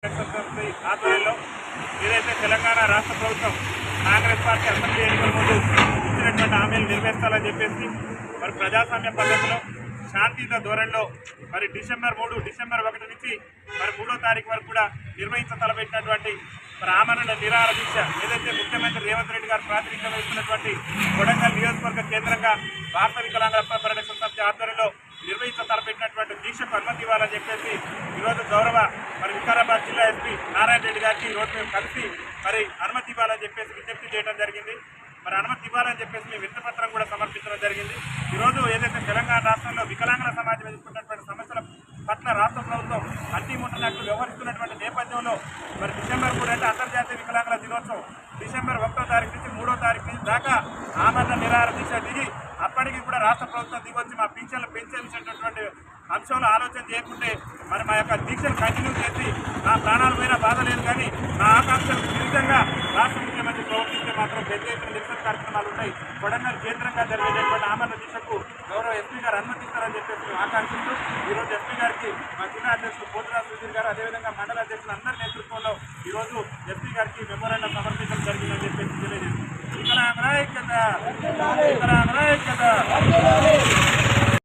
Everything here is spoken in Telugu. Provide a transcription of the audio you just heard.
ఆధ్వర్యంలో ఏదైతే తెలంగాణ రాష్ట్ర ప్రభుత్వం కాంగ్రెస్ పార్టీ అసెంబ్లీ ఎన్నికల ముందు ఇచ్చినటువంటి హామీలు నెరవేర్చాలని చెప్పేసి మరి ప్రజాస్వామ్య పద్ధతిలో శాంతియుత ధోరణిలో మరి డిసెంబర్ 1 నుంచి మరి 3వ తారీఖు వరకు కూడా తలపెట్టినటువంటి మరి ఆమరణ నిరాహార దీక్ష ఏదైతే ముఖ్యమంత్రి రేవంత్ రెడ్డి గారు ప్రాతినిధ్యం వహిస్తున్నటువంటి కొడంగల్ నియోజకవర్గ కేంద్రంగా భారత వికలాంగుల పరిరక్షణ సమితి ఆధ్వర్యంలో తలపెట్టినటువంటి దీక్షకు అనుమతి ఇవ్వాలని చెప్పేసి ఈరోజు గౌరవ మరి వికారాబాద్ జిల్లా ఎస్పీ నారాయణ రెడ్డి గారికి ఈరోజు మేము కలిసి మరి అనుమతి ఇవ్వాలని చెప్పేసి విజ్ఞప్తి చేయడం జరిగింది. మరి అనుమతి ఇవ్వాలని చెప్పేసి మేము వినతిపత్రం కూడా సమర్పించడం జరిగింది. ఈరోజు ఏదైతే తెలంగాణ రాష్ట్రంలో వికలాంగుల సమాజం ఎదుర్కొన్నటువంటి సమస్యల పట్ల రాష్ట్ర ప్రభుత్వం అడ్డీముట్టనట్లు వ్యవహరిస్తున్నటువంటి నేపథ్యంలో మరి డిసెంబర్ 3 అంటే అంతర్జాతీయ వికలాంగుల దినోత్సవం డిసెంబర్ 1వ తారీఖు నుంచి 3వ తారీఖు దాకా ఆమరణ నిరాహార దీక్ష దిగి అప్పటికి కూడా రాష్ట్ర ప్రభుత్వం దిగొచ్చి మా పింఛన్లు పెంచేటువంటి అంశంలో ఆలోచన చేయకుంటే మరి మా యొక్క దీక్షలు కంటిన్యూ చేసి నా ప్రాణాలు పోయినా బాధ లేదు, కానీ నా ఆకాంక్షలకు విరుద్ధంగా రాష్ట్ర ముఖ్యమంత్రి ప్రవర్తిస్తే మాత్రం పెద్ద ఎత్తున నిరసన కార్యక్రమాలు ఉన్నాయి. కొడంగల్ కేంద్రంగా జరిగేటటువంటి ఆమరణ దీక్షకు గౌరవ ఎస్పీ గారు అనుమతిస్తారని చెప్పేసి మేము ఆకాంక్షిస్తూ ఈరోజు ఎస్పీ గారికి మా జిల్లా అధ్యక్షులు పోతురాజు సుధీర్ గారు అదేవిధంగా మండల అధ్యక్షులు అందరి నేతృత్వంలో ఈరోజు ఎస్పీ గారికి మెమోరాండం సమర్పించడం జరిగిందని చెప్పేసి తెలియజేస్తుంది. వికలాంగుల ఐక్యత.